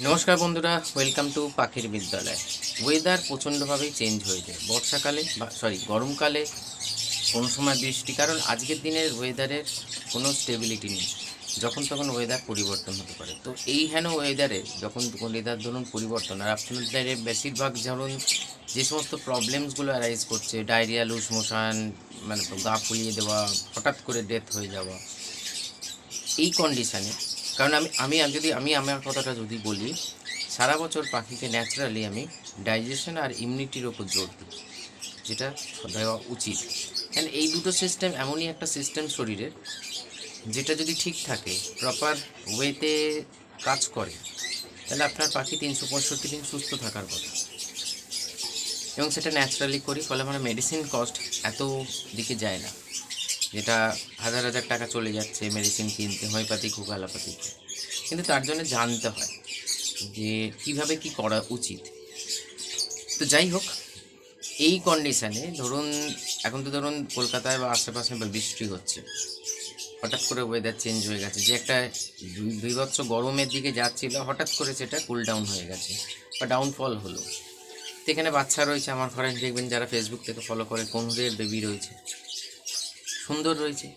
নমস্কার বন্ধুরা, welcome to পাখির বিদ্যালয়। ওয়েদার প্রচণ্ডভাবেই চেঞ্জ হয়ে যায় বর্ষাকালে গরমকালে, কোনো সময় বৃষ্টি। কারণ আজকের দিনের ওয়েদারের কোনো স্টেবিলিটি নেই, যখন তখন ওয়েদার পরিবর্তন হতে পারে। তো এই হেন ওয়েদারে যখন ওয়েদার ধরুন পরিবর্তন, আর আপনাদের বেশিরভাগ ধরুন যে সমস্ত প্রবলেমসগুলো অ্যারাইজ করছে, ডায়রিয়া, লুজ মোশন, মানে গা ফুলিয়ে দেওয়া, হঠাৎ করে ডেথ হয়ে যাওয়া, এই কন্ডিশানে, কারণ আমি আমার কথাটা যদি বলি, সারা বছর পাখিকে ন্যাচারালি আমি ডাইজেশন আর ইমিউনিটির ওপর জোর দিই, যেটা দেওয়া উচিত। অ্যান্ড এই দুটো সিস্টেম এমনই একটা সিস্টেম শরীরের, যেটা যদি ঠিক থাকে, প্রপার ওয়েতে কাজ করে, তাহলে আপনার পাখি 365 দিন সুস্থ থাকার কথা। এবং সেটা ন্যাচারালি করি, ফলে আমার মেডিসিন কস্ট এত দিকে যায় না, যেটা হাজার হাজার টাকা চলে যাচ্ছে মেডিসিন কিনতে, হোমিওপ্যাথিক হোক অ্যালোপ্যাথিক। কিন্তু তার জন্য জানতে হয় যে কীভাবে কী করা উচিত। তো যাই হোক, এই কন্ডিশানে ধরুন, এখন তো ধরুন কলকাতায় বা আশেপাশে বৃষ্টি হচ্ছে, হঠাৎ করে ওয়েদার চেঞ্জ হয়ে গেছে, যে একটা বীভৎস গরমের দিকে যাচ্ছিল, হঠাৎ করে সেটা কুল ডাউন হয়ে গেছে বা ডাউনফল হলো। তো এখানে বাচ্চা রয়েছে, আমার ঘরে দেখবেন যারা ফেসবুক থেকে ফলো করে, কোনদের বেবি রয়েছে, সুন্দর রয়েছে,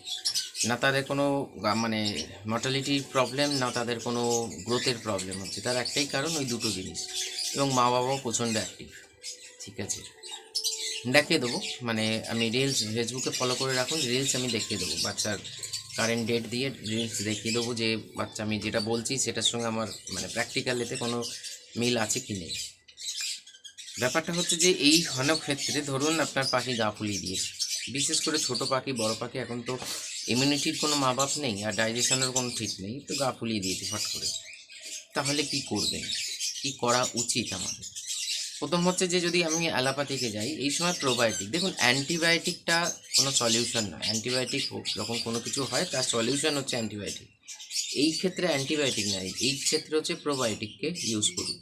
না তাদের কোনো মানে মর্টালিটি প্রবলেম, না তাদের কোনো গ্রোথের প্রবলেম হচ্ছে। তার একটাই কারণ, ওই দুটো জিনিস। এবং মা বাবাও প্রচণ্ড অ্যাক্টিভ। ঠিক আছে, দেখিয়ে দেবো, মানে আমি রিলস ফেসবুকে ফলো করে রাখুন, রিলস আমি দেখিয়ে দেবো, বাচ্চার কারেন্ট ডেট দিয়ে রিলস দেখিয়ে দেবো, যে বাচ্চা আমি যেটা বলছি সেটার সঙ্গে আমার মানে প্র্যাকটিক্যাল এতে কোনো মিল আছে কি নেই। ব্যাপারটা হচ্ছে যে এই অনেক ক্ষেত্রে ধরুন আপনার পাখি গা ফুলিয়ে দিয়েছে, বিশেষ করে ছোট পাখি, বড় পাখি এখন তো ইমিউনিটির কোনো মা বাপ নেই, আর ডাইজেশনের কোনো ঠিক নেই, তো গা ফুলিয়ে দিয়েছে ফট করে। তাহলে কি করবেন, কি করা উচিত আমাদের? প্রথম হচ্ছে যে, যদি আমি অ্যালোপ্যাথিকে যাই, এই সময় প্রোবায়োটিক, দেখুন অ্যান্টিবায়োটিকটা কোনো সলিউশন নয়। অ্যান্টিবায়োটিক হোক, যখন কোনো কিছু হয় তার সলিউশন হচ্ছে অ্যান্টিবায়োটিক। এই ক্ষেত্রে অ্যান্টিবায়োটিক নয়, এই ক্ষেত্রে হচ্ছে প্রোবায়োটিককে ইউজ করুন।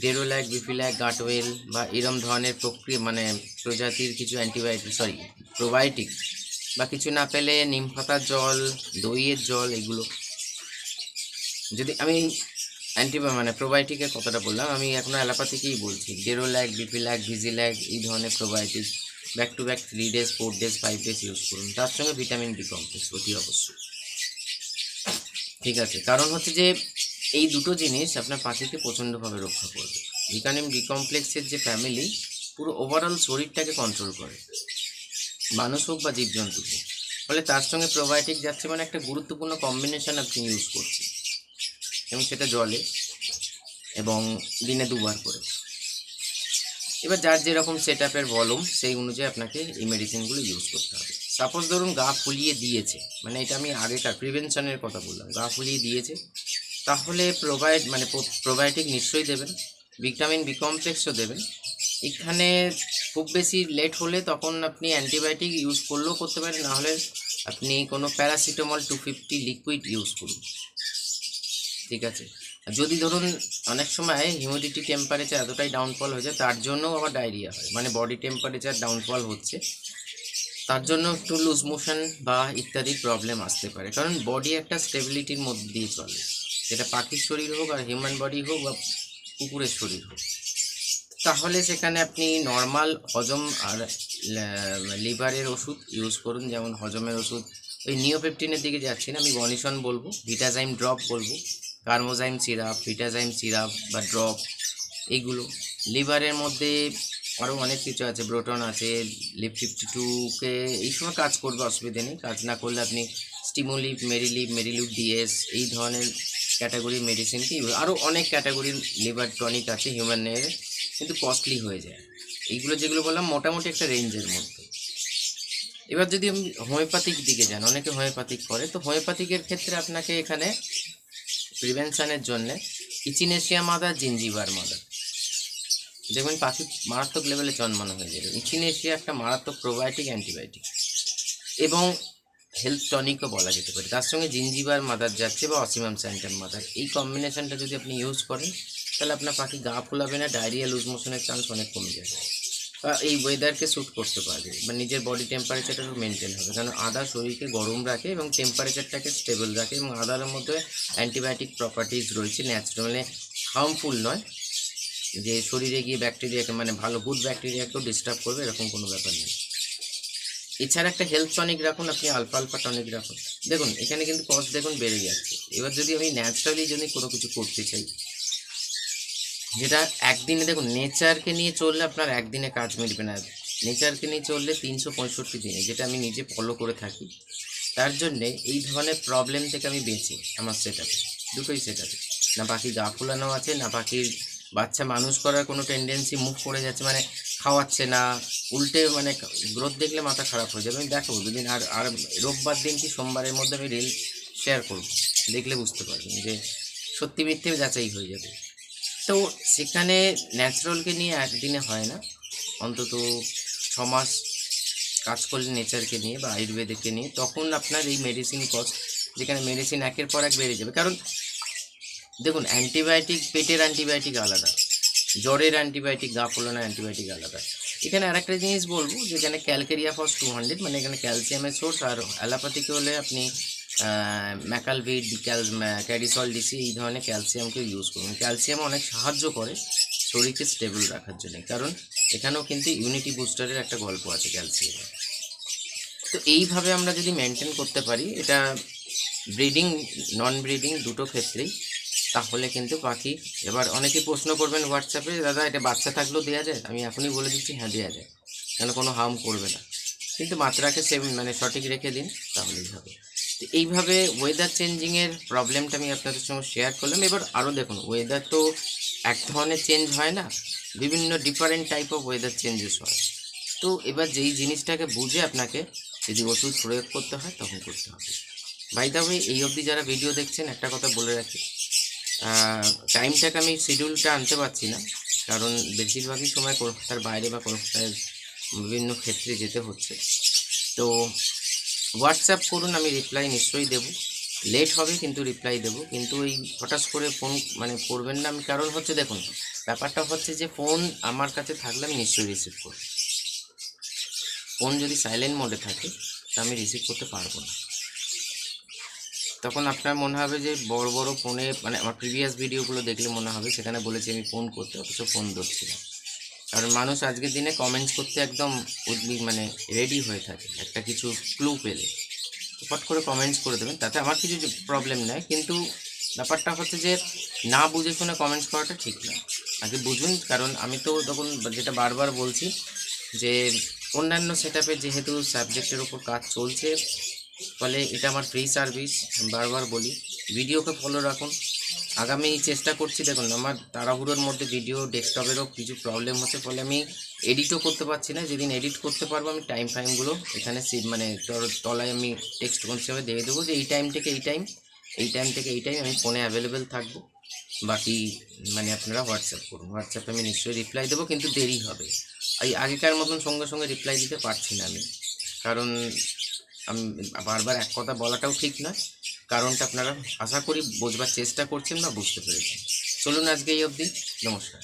ডেরোল্যাক, বিফিল্যাক, গাটওয়েল বা এরম ধরনের মানে প্রজাতির কিছু প্রোবায়োটিক, বা কিছু না পেলে নিম পাতার জল, দইয়ের জল, এগুলো। যদি আমি মানে প্রোবায়োটিকের কথাটা বললাম, আমি এখনও অ্যালোপ্যাথিকেই বলছি। ডেরোল্যাক, বিফিল্যাক, ভিজিল্যাক, এই ধরনের probiotic back to back 3 days, 4 days, 5 days use করুন। তার সঙ্গে ভিটামিন বি কমপ্লেক্স অতি অবশ্যই। ঠিক আছে, কারণ হচ্ছে যে এই দুটো জিনিস আপনার পাখিকে প্রচণ্ডভাবে রক্ষা করবে। ভিটামিন বি কমপ্লেক্সের যে ফ্যামিলি, পুরো ওভারঅল শরীরটাকে কন্ট্রোল করে, মানুষ হোক বা জীবজন্তু হোক। ফলে তার সঙ্গে প্রোবায়োটিক যাচ্ছে, মানে একটা গুরুত্বপূর্ণ কম্বিনেশন আপনি ইউজ করছেন, এবং সেটা জলে, এবং দিনে 2 বার করে। এবার যার যেরকম সেট আপের ভলিউম, সেই অনুযায়ী আপনাকে এই মেডিসিনগুলো ইউজ করতে হবে। সাপোজ ধরুন গা ফুলিয়ে দিয়েছে, মানে এটা আমি আগেকার প্রিভেনশনের কথা বললাম, গা ফুলিয়ে দিয়েছে, তাহলে প্রোবায়োটিক নিশ্চয়ই দেবেন, ভিটামিন বি কমপ্লেক্সও দেবেন। এখানে খুব বেশি লেট হলে তখন আপনি অ্যান্টিবায়োটিক ইউজ করলেও করতে পারেন, নাহলে আপনি কোনো প্যারাসিটামল 250 লিকুইড ইউজ করুন। ঠিক আছে, যদি ধরুন অনেক সময় হিউমিডিটি টেম্পারেচার এতটাই ডাউনফল হয়ে যায়, তার জন্যও আবার ডায়রিয়া হয়, মানে বডি টেম্পারেচার ডাউনফল হচ্ছে, তার জন্য একটু লুজ মোশন বা ইত্যাদি প্রবলেম আসতে পারে। কারণ বডি একটা স্টেবিলিটির মধ্যে দিয়ে চলে, যেটা পাখির শরীর হোক, আর হিউম্যান বডি হোক, বা কুকুরের শরীর হোক। তাহলে সেখানে আপনি নর্মাল হজম আর লিভারের ওষুধ ইউজ করুন, যেমন হজমের ওষুধ, ওই নিওপেপটিনের দিকে যাচ্ছি না, আমি বনিশন বলবো, ভিটাজাইম ড্রপ বলবো, কার্মোজাইম সিরাপ, ভিটাজাইম সিরাপ বা ড্রপ, এইগুলো। লিভারের মধ্যে আরও অনেক কিছু আছে, ব্রোটন আছে, লিপ 52কে এই সময় কাজ করবে, অসুবিধে নেই। কাজ না করলে আপনি স্টিমোলিপ, মেরিলুপ ডিএস, এই ধরনের ক্যাটাগরির মেডিসিনকে, আরও অনেক ক্যাটাগরির লিভার টনিক আছে হিউম্যানের, কিন্তু কস্টলি হয়ে যায়। এইগুলো যেগুলো বললাম মোটামুটি একটা রেঞ্জের মধ্যে। এবার যদি আমি হোমিওপ্যাথিক দিকে যান, অনেকে হোমিওপ্যাথিক করে, তো হোমিওপ্যাথিকের ক্ষেত্রে আপনাকে এখানে প্রিভেনশনের জন্যে ইচিনেশিয়া মাদার, জিঞ্জিবার মাদার, দেখবেন পাখি মারাত্মক লেভেলে জন্মানো হয়ে যাবে। ইচিনেশিয়া একটা মারাত্মক প্রোবায়োটিক, অ্যান্টিবায়োটিক এবং হেলথ টনিকও বলা যেতে পারে। তার সঙ্গে জিঞ্জিবার মাদার যাচ্ছে, বা অসিমাম স্যান্টাম মাদার, এই কম্বিনেশনটা যদি আপনি ইউজ করেন, তাহলে আপনার পাখি গা ফুলাবে না, ডায়রিয়া, লুজ মোশনের চান্স অনেক কমে যাবে। এই ওয়েদারকে স্যুট করতে পারবে বা নিজের বডি টেম্পারেচারটাও মেনটেন হবে, কারণ আদা শরীরকে গরম রাখে এবং টেম্পারেচারটাকে স্টেবল রাখে, এবং আদার মধ্যে অ্যান্টিবায়োটিক প্রপার্টিজ রয়েছে, ন্যাচারালি হার্মফুল নয় যে শরীরে গিয়ে ব্যাকটেরিয়াকে মানে ভালো গুড ব্যাকটেরিয়াকেও ডিস্টার্ব করবে, এরকম কোনো ব্যাপার নেই। এছাড়া একটা হেলথ টনিক রাখুন, আপনি আলফা আলফা টনিক রাখুন। দেখুন এখানে কিন্তু কস্ট দেখুন বেড়ে যাচ্ছে। এবার যদি আমি ন্যাচারালি যদি কোনো কিছু করতে চাই, যেটা একদিনে, দেখুন নেচারকে নিয়ে চললে আপনার একদিনে কাজ মিলবে না, নেচারকে নিয়ে চললে 365 দিনে, যেটা আমি নিজে ফলো করে থাকি। তার জন্যে এই ধরনের প্রবলেম থেকে আমি বেঁচি আমার সেটআপে, দুটোই সেটআপে। না পাখি গা ফুলানো আছে, না পাখির বাচ্চা মানুষ করার কোনো টেন্ডেন্সি মুভ করে যাচ্ছে, মানে খাওয়াচ্ছে না, উল্টে মানে গ্রোথ দেখলে মাথা খারাপ হয়ে যাবে। আমি দেখাবো দুদিন, আর রোববার দিন কি সোমবারের মধ্যে আমি রিল শেয়ার করবো, দেখলে বুঝতে পারবেন যে সত্যি মিথ্যে যাচাই হয়ে যাবে। তো সেখানে ন্যাচারালকে নিয়ে একদিনে হয় না, অন্তত 6 মাস কাজ করলে নেচারকে নিয়ে বা আয়ুর্বেদিককে নিয়ে, তখন আপনার এই মেডিসিন কস্ট, যেখানে মেডিসিন একের পর এক বেড়ে যাবে। কারণ দেখুন অ্যান্টিবায়োটিক, পেটের অ্যান্টিবায়োটিক আলাদা, জ্বরের অ্যান্টিবায়োটিক, গা ফুলানোর অ্যান্টিবায়োটিক আলাদা। এখানে আরেকটা জিনিস বলবো, যেখানে ক্যালকেরিয়া ফস 200, মানে এখানে ক্যালসিয়ামের সোর্স, আর অ্যালোপ্যাথিকে হলে আপনি ম্যাকালভিড, ক্যাডিসল ডিসি, এই ধরনের ক্যালসিয়ামকে ইউজ করুন। ক্যালসিয়াম অনেক সাহায্য করে শরীরকে স্টেবল রাখার জন্য, কারণ এখানেও কিন্তু ইউনিটি বুস্টারের একটা গল্প আছে ক্যালসিয়ামে। তো এইভাবে আমরা যদি মেনটেন করতে পারি এটা, ব্রিডিং নন ব্রিডিং দুটো ক্ষেত্রেই, তাহলে কিন্তু পাখি, এবার অনেকেই প্রশ্ন করবেন হোয়াটসঅ্যাপে, দাদা এটা বাচ্চা থাকলেও দেওয়া যায়? আমি এখনই বলে দিচ্ছি হ্যাঁ দেওয়া যায়, কেন কোনো হার্ম করবে না, কিন্তু মাত্রাকে সেম মানে সঠিক রেখে দিন, তাহলেই হবে। তো এইভাবে ওয়েদার চেঞ্জিংয়ের প্রবলেমটা আমি আপনাদের সঙ্গে শেয়ার করলাম। এবার আরও দেখুন, ওয়েদার তো এক ধরনের চেঞ্জ হয় না, বিভিন্ন different type of weather changes হয়। তো এবার যেই জিনিসটাকে বুঝে আপনাকে যদি ওষুধ প্রয়োগ করতে হয় তখন করতে হবে। বাই দ্য ওয়ে, এই অবধি যারা ভিডিও দেখছেন একটা কথা বলে রাখি, টাইমটাকে আমি শিডিউলটা আনতে পারছি না, কারণ বেশিরভাগই সময় কলকাতার বাইরে বা কলকাতার বিভিন্ন ক্ষেত্রে যেতে হচ্ছে। তো হোয়াটসঅ্যাপ করুন, আমি রিপ্লাই নিশ্চয়ই দেবো, লেট হবে কিন্তু রিপ্লাই দেবো, কিন্তু এই হঠাৎ করে ফোন মানে করবেন না। আমি কারণ হচ্ছে দেখুন, ব্যাপারটা হচ্ছে যে ফোন আমার কাছে থাকলে আমি নিশ্চয়ই রিসিভ করব, ফোন যদি সাইলেন্ট মোডে থাকে তা আমি রিসিভ করতে পারবো না। তখন আপনার মনে হবে যে বড় বড় ফোনে, মানে আমার প্রিভিয়াস ভিডিওগুলো দেখলে মনে হবে সেখানে বলেছি আমি ফোন করতে, অথচ ফোন ধরছি না। কারণ মানুষ আজকের দিনে কমেন্টস করতে একদম মানে রেডি হয়ে থাকে, একটা কিছু ক্লু পেলে ফট করে কমেন্টস করে দেবেন, তাতে আমার কিছু প্রবলেম নেই। কিন্তু ব্যাপারটা হচ্ছে যে না বুঝে শুনে কমেন্টস করাটা ঠিক না, আগে বুঝুন। কারণ আমি তো তখন যেটা বারবার বলছি যে অন্যান্য সেটআপে যেহেতু সাবজেক্টের উপর কাজ চলছে, ফলে এটা আমার ফ্রি সার্ভিস, বারবার বলি ভিডিওকে ফলো রাখুন। আগামী চেষ্টা করছি, দেখুন আমার তাড়াহুড়োর মধ্যে ভিডিও ডেস্কটপেরও কিছু প্রবলেম হচ্ছে, ফলে আমি এডিটও করতে পারছি না। যেদিন এডিট করতে পারবো আমি টাইমগুলো এখানে মানে তলায় আমি টেক্সট হিসেবে দিয়ে দেবো যে এই টাইম থেকে এই টাইম, এই টাইম থেকে এই টাইম আমি ফোনে অ্যাভেলেবেল থাকবো। বাকি মানে আপনারা হোয়াটসঅ্যাপ করুন, হোয়াটসঅ্যাপে আমি নিশ্চয়ই রিপ্লাই দেবো, কিন্তু দেরি হবে। এই আগেকার মতন সঙ্গে সঙ্গে রিপ্লাই দিতে পারছি না আমি, কারণ আমি বারবার এক কথা বলাটাও ঠিক নয়। কারণটা আপনারা আশা করি বোঝবার চেষ্টা করছেন বা বুঝতে পেরেছেন। চলুন আজকে এই অবধি, নমস্কার।